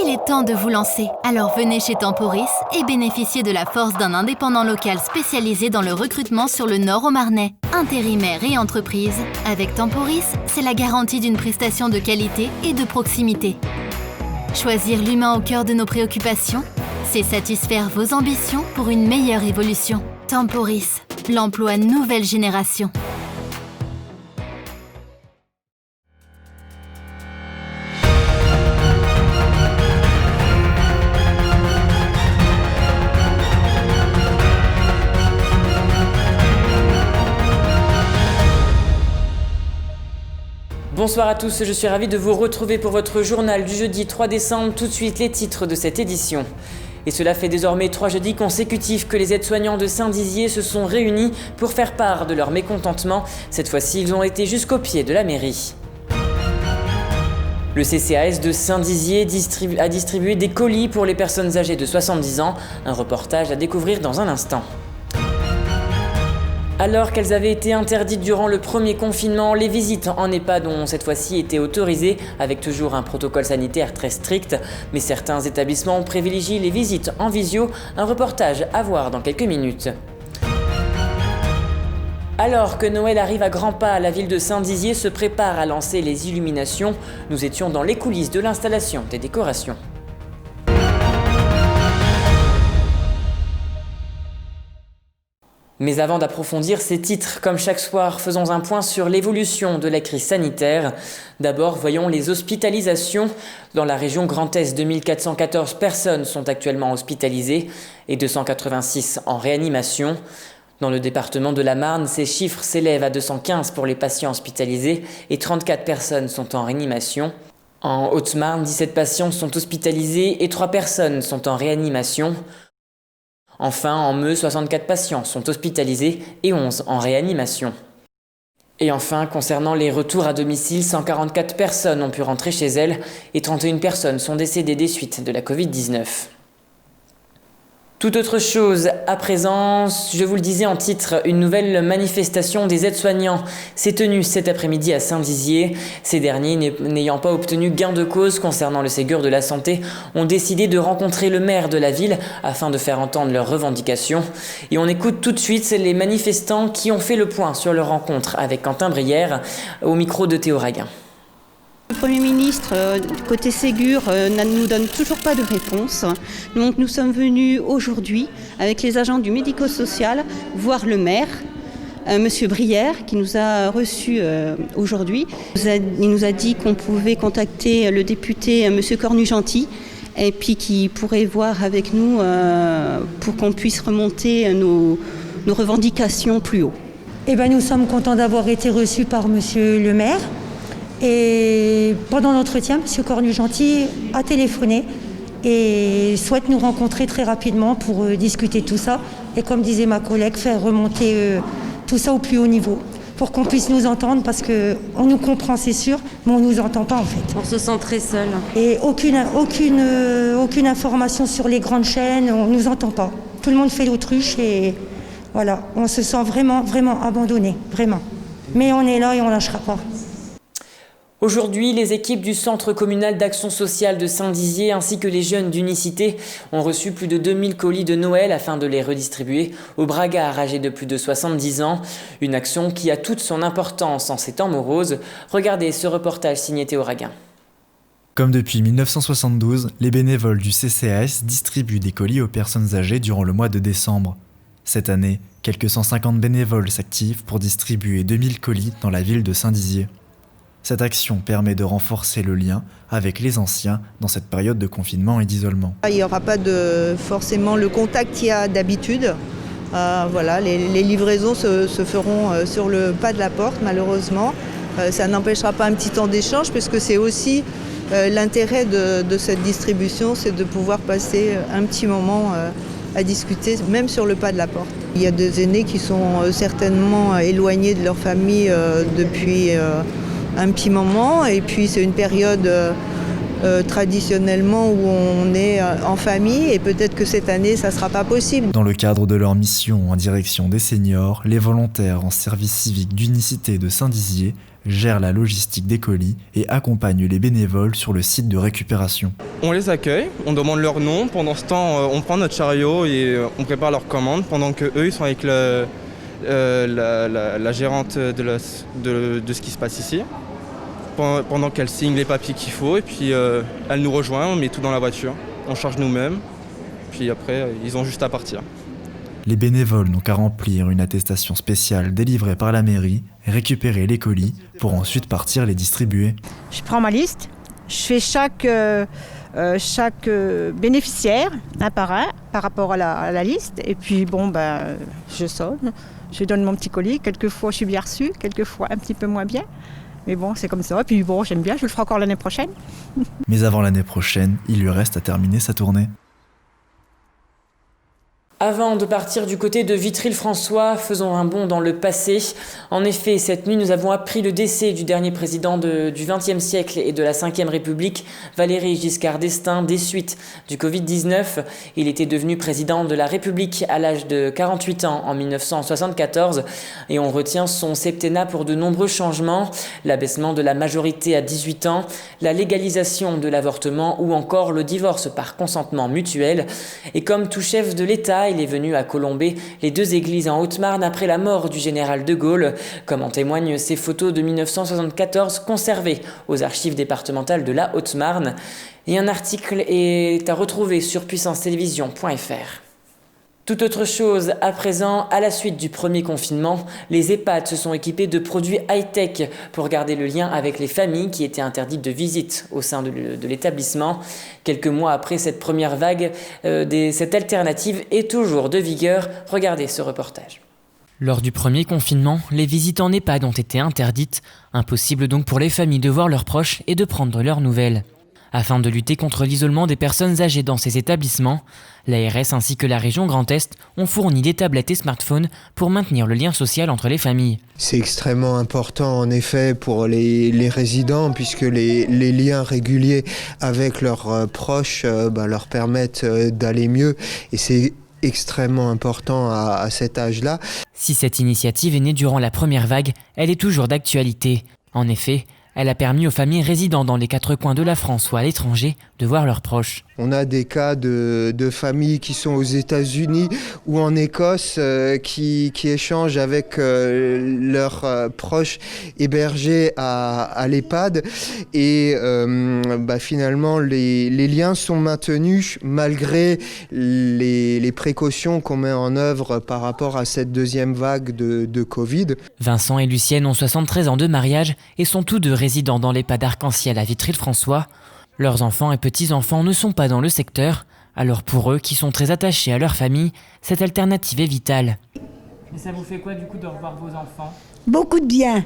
Il est temps de vous lancer. Alors venez chez Temporis et bénéficiez de la force d'un indépendant local spécialisé dans le recrutement sur le Nord au Marnais. Intérimaires et entreprises, avec Temporis, c'est la garantie d'une prestation de qualité et de proximité. Choisir l'humain au cœur de nos préoccupations, c'est satisfaire vos ambitions pour une meilleure évolution. Temporis, l'emploi nouvelle génération. Bonsoir à tous, je suis ravi de vous retrouver pour votre journal du jeudi 3 décembre. Tout de suite les titres de cette édition. Et cela fait désormais 3 jeudis consécutifs que les aides-soignants de Saint-Dizier se sont réunis pour faire part de leur mécontentement. Cette fois-ci, ils ont été jusqu'au pied de la mairie. Le CCAS de Saint-Dizier a distribué des colis pour les personnes âgées de 70 ans. Un reportage à découvrir dans un instant. Alors qu'elles avaient été interdites durant le premier confinement, les visites en EHPAD ont cette fois-ci été autorisées, avec toujours un protocole sanitaire très strict. Mais certains établissements privilégient les visites en visio, un reportage à voir dans quelques minutes. Alors que Noël arrive à grands pas, la ville de Saint-Dizier se prépare à lancer les illuminations. Nous étions dans les coulisses de l'installation des décorations. Mais avant d'approfondir ces titres, comme chaque soir, faisons un point sur l'évolution de la crise sanitaire. D'abord, voyons les hospitalisations. Dans la région Grand Est, 2414 personnes sont actuellement hospitalisées et 286 en réanimation. Dans le département de la Marne, ces chiffres s'élèvent à 215 pour les patients hospitalisés et 34 personnes sont en réanimation. En Haute-Marne, 17 patients sont hospitalisés et 3 personnes sont en réanimation. Enfin, en Meuse, 64 patients sont hospitalisés et 11 en réanimation. Et enfin, concernant les retours à domicile, 144 personnes ont pu rentrer chez elles et 31 personnes sont décédées des suites de la Covid-19. Toute autre chose, à présent, je vous le disais en titre, une nouvelle manifestation des aides-soignants s'est tenue cet après-midi à Saint-Dizier. Ces derniers, n'ayant pas obtenu gain de cause concernant le Ségur de la santé, ont décidé de rencontrer le maire de la ville afin de faire entendre leurs revendications. Et on écoute tout de suite les manifestants qui ont fait le point sur leur rencontre avec Quentin Brière au micro de Théo Raguin. Le Premier ministre, côté Ségur, ne nous donne toujours pas de réponse. Donc nous sommes venus aujourd'hui avec les agents du médico-social voir le maire, Monsieur Brière, qui nous a reçus aujourd'hui. Il nous a dit qu'on pouvait contacter le député Monsieur Cornu-Gentil et puis qui pourrait voir avec nous pour qu'on puisse remonter nos revendications plus haut. Eh ben, nous sommes contents d'avoir été reçus par Monsieur le maire. Et pendant l'entretien, M. Cornu-Gentil a téléphoné et souhaite nous rencontrer très rapidement pour discuter de tout ça. Et comme disait ma collègue, faire remonter tout ça au plus haut niveau pour qu'on puisse nous entendre parce qu'on nous comprend, c'est sûr, mais on ne nous entend pas en fait. On se sent très seul. Et aucune information sur les grandes chaînes, on ne nous entend pas. Tout le monde fait l'autruche et voilà, on se sent vraiment, vraiment abandonné, vraiment. Mais on est là et on ne lâchera pas. Aujourd'hui, les équipes du Centre communal d'action sociale de Saint-Dizier ainsi que les jeunes d'Unicité ont reçu plus de 2000 colis de Noël afin de les redistribuer aux bragards âgés de plus de 70 ans. Une action qui a toute son importance en ces temps moroses. Regardez ce reportage signé Théo Raguin. Comme depuis 1972, les bénévoles du CCAS distribuent des colis aux personnes âgées durant le mois de décembre. Cette année, quelques 150 bénévoles s'activent pour distribuer 2000 colis dans la ville de Saint-Dizier. Cette action permet de renforcer le lien avec les anciens dans cette période de confinement et d'isolement. Il n'y aura pas forcément le contact qu'il y a d'habitude. Voilà, les livraisons se feront sur le pas de la porte, malheureusement. Ça n'empêchera pas un petit temps d'échange, puisque c'est aussi l'intérêt de cette distribution, c'est de pouvoir passer un petit moment à discuter, même sur le pas de la porte. Il y a des aînés qui sont certainement éloignés de leur famille depuis un petit moment, et puis c'est une période traditionnellement où on est en famille, et peut-être que cette année ça ne sera pas possible. Dans le cadre de leur mission en direction des seniors, les volontaires en service civique d'Unicité de Saint-Dizier gère la logistique des colis et accompagne les bénévoles sur le site de récupération. On les accueille, on demande leur nom. Pendant ce temps, on prend notre chariot et on prépare leurs commandes pendant qu'eux, ils sont avec la gérante de ce qui se passe ici. Pendant qu'elle signe les papiers qu'il faut et puis elle nous rejoint, on met tout dans la voiture, on charge nous-mêmes, puis après ils ont juste à partir. Les bénévoles n'ont qu'à remplir une attestation spéciale délivrée par la mairie, récupérer les colis pour ensuite partir les distribuer. Je prends ma liste, je fais chaque bénéficiaire un par un par rapport à la liste et puis je sonne, je donne mon petit colis, quelquefois je suis bien reçue, quelquefois un petit peu moins bien. Mais bon, c'est comme ça. Et puis bon, j'aime bien, je le ferai encore l'année prochaine. Mais avant l'année prochaine, il lui reste à terminer sa tournée. Avant de partir du côté de Vitry-le-François, faisons un bond dans le passé. En effet, cette nuit, nous avons appris le décès du dernier président du XXe siècle et de la Ve République, Valéry Giscard d'Estaing, des suites du Covid-19. Il était devenu président de la République à l'âge de 48 ans en 1974 et on retient son septennat pour de nombreux changements, l'abaissement de la majorité à 18 ans, la légalisation de l'avortement ou encore le divorce par consentement mutuel. Et comme tout chef de l'État, il est venu à colomber les 2 églises en Haute-Marne après la mort du général de Gaulle, comme en témoignent ces photos de 1974 conservées aux archives départementales de la Haute-Marne. Et un article est à retrouver sur puissancetélévision.fr. Tout autre chose à présent, à la suite du premier confinement, les EHPAD se sont équipés de produits high-tech pour garder le lien avec les familles qui étaient interdites de visite au sein de l'établissement. Quelques mois après cette première vague, cette alternative est toujours de vigueur. Regardez ce reportage. Lors du premier confinement, les visites en EHPAD ont été interdites. Impossible donc pour les familles de voir leurs proches et de prendre leurs nouvelles. Afin de lutter contre l'isolement des personnes âgées dans ces établissements, l'ARS ainsi que la région Grand Est ont fourni des tablettes et smartphones pour maintenir le lien social entre les familles. C'est extrêmement important en effet pour les résidents puisque les liens réguliers avec leurs proches leur permettent d'aller mieux et c'est extrêmement important à cet âge-là. Si cette initiative est née durant la première vague, elle est toujours d'actualité. En effet, elle a permis aux familles résidant dans les 4 coins de la France ou à l'étranger de voir leurs proches. On a des cas de familles qui sont aux États-Unis ou en Écosse qui échangent avec leurs proches hébergés à l'EHPAD et finalement les liens sont maintenus malgré les précautions qu'on met en œuvre par rapport à cette deuxième vague de Covid. Vincent et Lucienne ont 73 ans de mariage et sont tous deux résidents dans l'EHPAD Arc-en-Ciel à Vitry-le-François. Leurs enfants et petits-enfants ne sont pas dans le secteur, alors pour eux, qui sont très attachés à leur famille, cette alternative est vitale. Et ça vous fait quoi du coup de revoir vos enfants ? Beaucoup de bien.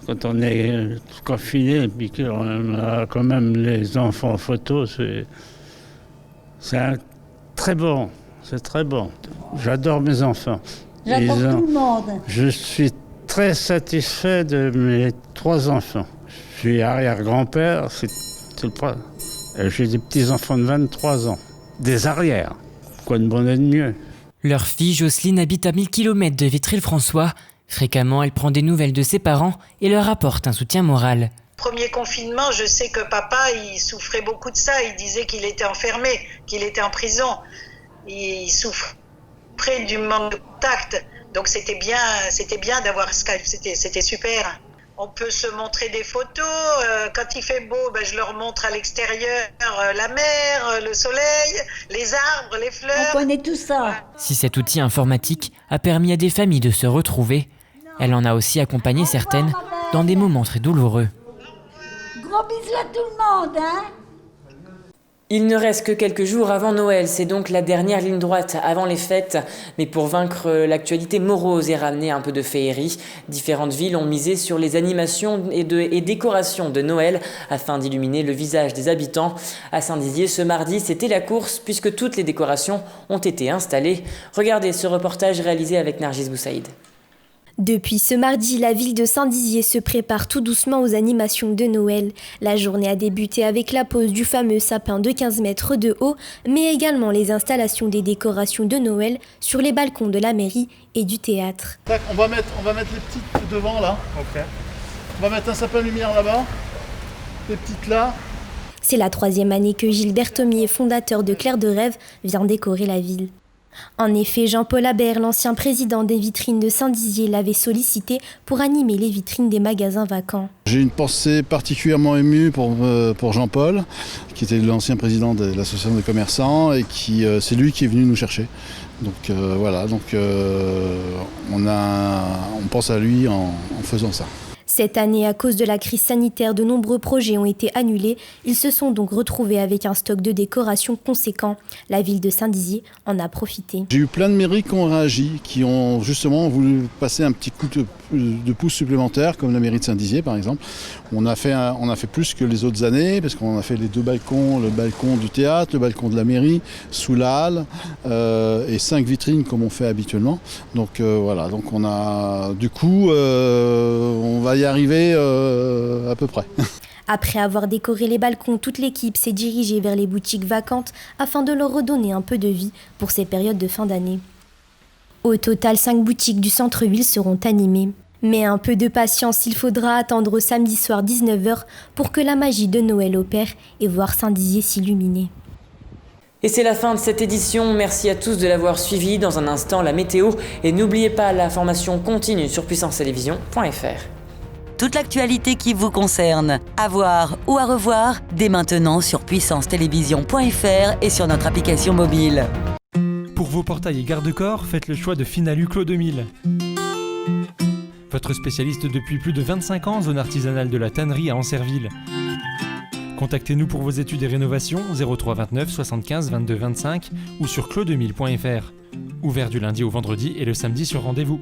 Quand on est confiné et puis qu'on a quand même les enfants en photo, c'est très bon, c'est très bon. J'adore mes enfants. J'adore tout le monde. Je suis très satisfait de mes 3 enfants. Je suis arrière-grand-père, j'ai des petits-enfants de 23 ans. Des arrières, quoi de bon et de mieux. Leur fille Jocelyne habite à 1000 km de Vitry-le-François. Fréquemment, elle prend des nouvelles de ses parents et leur apporte un soutien moral. Premier confinement, je sais que papa, il souffrait beaucoup de ça. Il disait qu'il était enfermé, qu'il était en prison. Il souffrait du manque de contact. Donc c'était bien d'avoir Skype, c'était super. On peut se montrer des photos. Quand il fait beau, je leur montre à l'extérieur la mer, le soleil, les arbres, les fleurs. On connaît tout ça. Si cet outil informatique a permis à des familles de se retrouver, elle en a aussi accompagné certaines dans des moments très douloureux. Gros bisous à tout le monde, hein. Il ne reste que quelques jours avant Noël, c'est donc la dernière ligne droite avant les fêtes. Mais pour vaincre l'actualité morose et ramener un peu de féerie, différentes villes ont misé sur les animations et décorations de Noël afin d'illuminer le visage des habitants. À Saint-Dizier, ce mardi, c'était la course puisque toutes les décorations ont été installées. Regardez ce reportage réalisé avec Nargis Boussaïd. Depuis ce mardi, la ville de Saint-Dizier se prépare tout doucement aux animations de Noël. La journée a débuté avec la pose du fameux sapin de 15 mètres de haut, mais également les installations des décorations de Noël sur les balcons de la mairie et du théâtre. On va mettre les petites devant là. Ok. On va mettre un sapin lumière là-bas, des petites là. C'est la 3e année que Gilles Berthomier, fondateur de Clair de Rêve, vient décorer la ville. En effet, Jean-Paul Habert, l'ancien président des vitrines de Saint-Dizier, l'avait sollicité pour animer les vitrines des magasins vacants. J'ai une pensée particulièrement émue pour Jean-Paul, qui était l'ancien président de l'association des commerçants et c'est lui qui est venu nous chercher. Donc on pense à lui en faisant ça. Cette année, à cause de la crise sanitaire, de nombreux projets ont été annulés. Ils se sont donc retrouvés avec un stock de décoration conséquent. La ville de Saint-Dizier en a profité. J'ai eu plein de mairies qui ont réagi, qui ont justement voulu passer un petit coup de pouce supplémentaire, comme la mairie de Saint-Dizier par exemple. On a fait plus que les autres années, parce qu'on a fait les 2 balcons, le balcon du théâtre, le balcon de la mairie, sous la halle, et 5 vitrines comme on fait habituellement. Donc voilà, donc on a du coup, on va y arriver à peu près. Après avoir décoré les balcons, toute l'équipe s'est dirigée vers les boutiques vacantes afin de leur redonner un peu de vie pour ces périodes de fin d'année. Au total, 5 boutiques du centre-ville seront animées. Mais un peu de patience, il faudra attendre samedi soir 19h pour que la magie de Noël opère et voir Saint-Dizier s'illuminer. Et c'est la fin de cette édition, merci à tous de l'avoir suivi. Dans un instant, la météo, et n'oubliez pas, la formation continue sur puissancetélévision.fr. Toute l'actualité qui vous concerne, à voir ou à revoir, dès maintenant sur puissancetélévision.fr et sur notre application mobile. Pour vos portails et garde-corps, faites le choix de Finalu Clos 2000. Votre spécialiste depuis plus de 25 ans, zone artisanale de la tannerie à Ancerville. Contactez-nous pour vos études et rénovations 03 29 75 22 25 ou sur clos2000.fr. Ouvert du lundi au vendredi et le samedi sur rendez-vous.